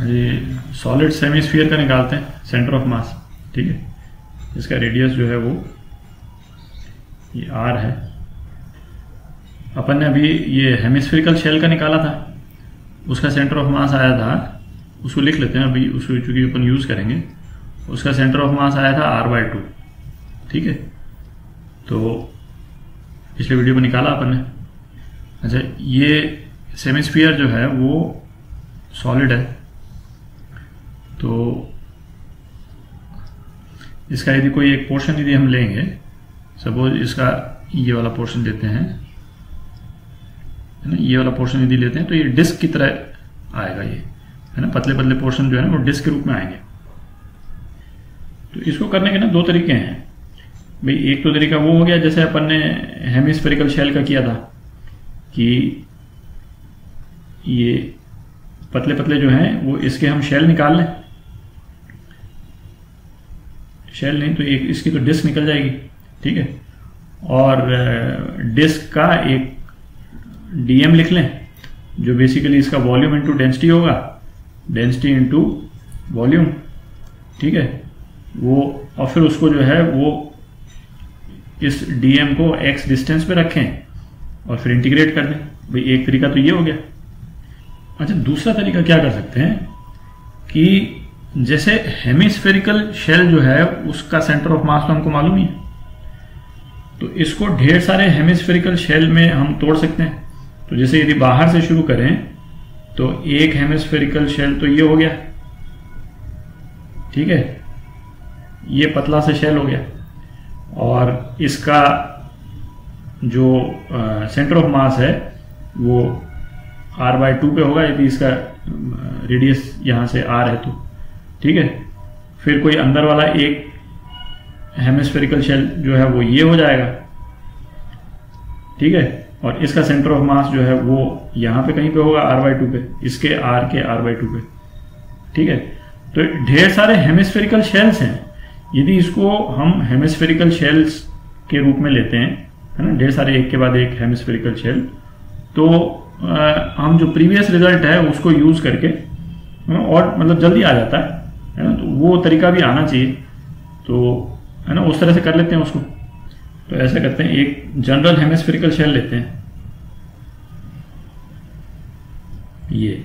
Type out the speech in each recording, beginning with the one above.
ये सॉलिड सेमीस्फीयर का निकालते हैं सेंटर ऑफ मास। ठीक है, इसका रेडियस जो है वो ये r है। अपन ने अभी ये हेमिस्फेरिकल शेल का निकाला था, उसका सेंटर ऑफ मास आया था, उसको लिख लेते हैं अभी, उसको चूंकि अपन यूज करेंगे। उसका सेंटर ऑफ मास आया था r/2। ठीक है, तो पिछले वीडियो में निकाला अपन ने। अच्छा, ये सेमीस्फीयर जो है वो सॉलिड है, तो इसका यदि कोई एक पोर्शन यदि हम लेंगे, सपोज इसका ये वाला पोर्शन लेते हैं, है ना, ये वाला पोर्शन यदि लेते हैं तो ये डिस्क की तरह आएगा, ये है ना, पतले पतले पोर्शन जो है ना वो डिस्क के रूप में आएंगे। तो इसको करने के ना दो तरीके हैं भाई। एक तो तरीका वो हो गया जैसे अपन ने हेमिस्फेरिकल शेल का किया था कि ये पतले पतले जो हैं वो इसके हम शेल निकाल लें, शेल नहीं तो एक इसकी तो डिस्क निकल जाएगी। ठीक है, और डिस्क का एक डीएम लिख लें जो बेसिकली इसका वॉल्यूम इनटू डेंसिटी होगा, डेंसिटी इनटू वॉल्यूम। ठीक है, वो और फिर उसको जो है वो इस डीएम को x डिस्टेंस पे रखें और फिर इंटीग्रेट कर दें। भाई एक तरीका तो ये हो गया। अच्छा, दूसरा तरीका क्या कर सकते हैं कि जैसे हेमिस्फेरिकल शेल जो है उसका सेंटर ऑफ मास तो हमको मालूम ही है, तो इसको ढेर सारे हेमिस्फेरिकल शेल में हम तोड़ सकते हैं। तो जैसे यदि बाहर से शुरू करें तो एक हेमिस्फेरिकल शेल तो ये हो गया। ठीक है, ये पतला सा शेल हो गया, और इसका जो सेंटर ऑफ मास है वो r/2 पे होगा यदि इसका रेडियस यहां से r है तो। ठीक है, फिर कोई अंदर वाला एक हेमिस्फेरिकल शेल जो है वो ये हो जाएगा। ठीक है, और इसका सेंटर ऑफ मास जो है वो यहां पे कहीं पे होगा r/2 पे, इसके r के r/2 पे। ठीक है, तो ढेर सारे हेमिस्फेरिकल शेल्स हैं। यदि इसको हम हेमिस्फेरिकल शेल्स के रूप में लेते हैं, है ना, ढेर सारे एक के बाद एक हेमिस्फेरिकल शेल, तो हम जो प्रीवियस रिजल्ट है उसको यूज करके और मतलब जल्दी आ जाता है ना, तो वो तरीका भी आना चाहिए। तो है ना, उस तरह से कर लेते हैं उसको। तो ऐसा करते हैं, एक जनरल हेमिस्फेरिकल शेल लेते हैं ये।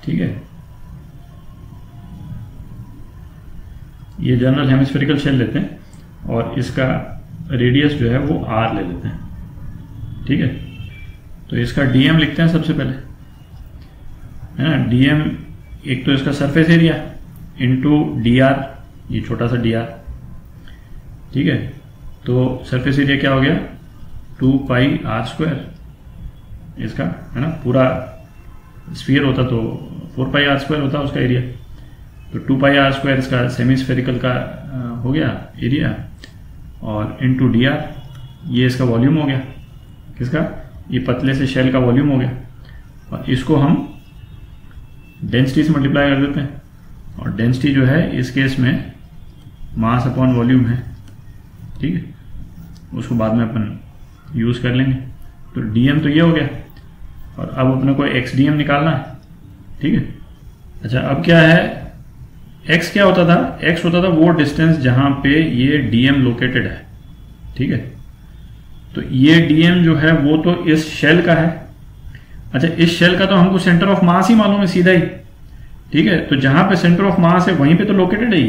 ठीक है, ये जनरल हेमिस्फेरिकल शेल लेते हैं और इसका रेडियस जो है वो r ले लेते हैं। ठीक है, तो इसका डीएम लिखते हैं सबसे पहले, है ना। डीएम एक तो इसका सरफेस एरिया इनटू dr, ये छोटा सा dr। ठीक है, तो सरफेस एरिया क्या हो गया 2πr²। इसका है ना, पूरा स्फीयर होता तो 4πr² होता उसका एरिया, तो 2πr² इसका सेमीस्फेरिकल का हो गया एरिया, और इनटू dr ये इसका वॉल्यूम हो गया, किसका, ये पतले से शेल का वॉल्यूम हो गया। और इसको हम डेंसिटी से मल्टीप्लाई कर देते हैं, और डेंसिटी जो है इस केस में मास अपॉन वॉल्यूम है। ठीक है, उसको बाद में अपन यूज कर लेंगे। तो डीएम तो ये हो गया, और अब अपने को एक्स डीएम निकालना है। ठीक है, अच्छा अब क्या है, x क्या होता था, x होता था वो डिस्टेंस जहां पे ये dm लोकेटेड है। ठीक है, तो ये dm जो है वो तो इस शेल का है। अच्छा, इस शेल का तो हमको सेंटर ऑफ मास ही मालूम है सीधा ही। ठीक है, तो जहां पे सेंटर ऑफ मास है वहीं पे तो लोकेटेड है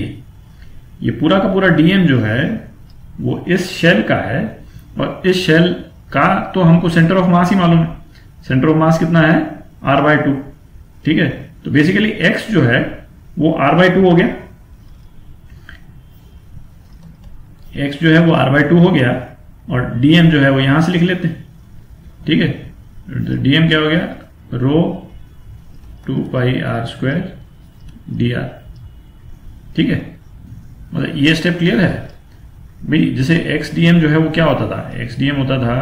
ये पूरा का पूरा dm जो है वो इस शेल का है, और इस शेल का तो हमको सेंटर ऑफ मास ही मालूम है। सेंटर ऑफ मास कितना है r/2। ठीक है, तो बेसिकली x जो है वो r/2 हो गया, x जो है वो r/2 हो गया, और dm जो है वो यहां से लिख लेते हैं। ठीक है, तो dm क्या हो गया रो 2πr² dr। ठीक है, मतलब ये स्टेप क्लियर है भाई। जैसे x dm जो है वो क्या होता था, x dm होता था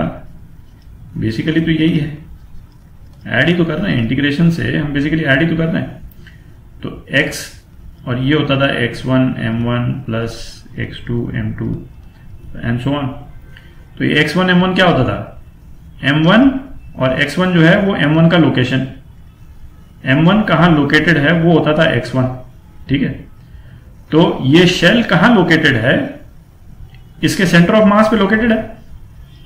बेसिकली तो यही है, ऐड ही तो कर रहे हैं, इंटीग्रेशन से हम बेसिकली ऐड ही तो कर रहे हैं। तो x और ये होता था x1 m1 plus x2 m2 and so on. तो ये x1 m1 क्या होता था, m1 और x1 जो है वो m1 का लोकेशन, M1 कहाँ लोकेटेड है वो होता था x1, ठीक है। तो ये शेल कहाँ लोकेटेड है, इसके सेंटर ऑफ मास पे लोकेटेड है,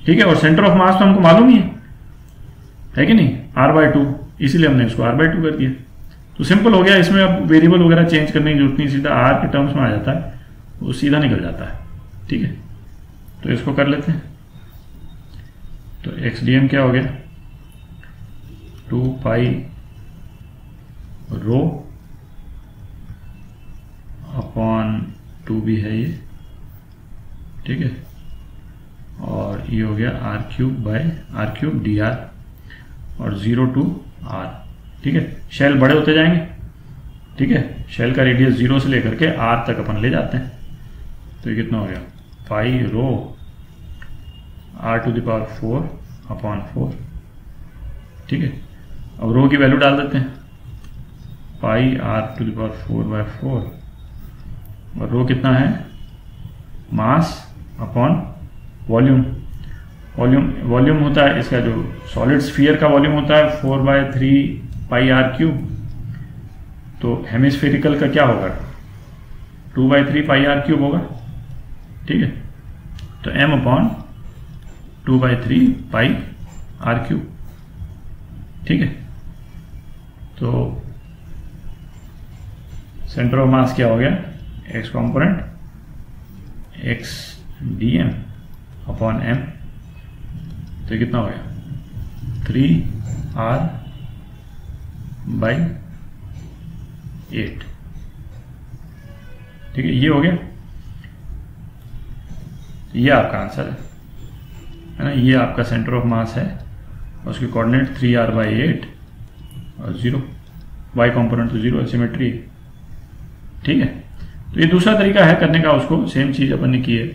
ठीक है। और सेंटर ऑफ मास तो हमको मालूम ही है कि नहीं, r/2, इसीलिए हमने इसको r/2 कर दिया। तो सिंपल हो गया, इसमें अब वेरिएबल वगैरह चेंज करने की जरूरत नहीं, सीधा r के टर्म्स में आ जाता है, वो सीधा निकल जाता है, ठीक है। तो इसको कर लेते हैं। तो xdm क्या हो गया, 2 पाई रो अपॉन 2b है ये, ठीक है। और ये हो गया r³ dr और 0 to r, ठीक है। शेल बड़े होते जाएंगे, ठीक है। शेल का रेडियस 0 से लेकर के r तक अपन ले जाते हैं। तो ये कितना हो गया, पाई रो r⁴ अपॉन 4, ठीक है। अब रो की वैल्यू डाल देते हैं, पाई r⁴/4 और रो कितना है, मास अपॉन वॉल्यूम। वॉल्यूम होता है इसका, जो सॉलिड स्फीयर का वॉल्यूम होता है 4/3 पाई r³। तो हेमिस्फेरिकल का क्या होगा, 2/3 पाई r³ होगा, ठीक है। तो m अपॉन 2/3 पाई r³, ठीक है। तो सेंटर ऑफ मास क्या हो गया, x component x dm upon m। तो कितना हो गया, 3r/8, ठीक है। ये हो गया, ये आपका आंसर है ना। ये आपका सेंटर ऑफ मास है और उसके कोऑर्डिनेट 3r/8 और 0, y कॉम्पोनेंट तो 0 है, सिमेट्री, ठीक है। तो ये दूसरा तरीका है करने का, उसको सेम चीज अपन ने की है।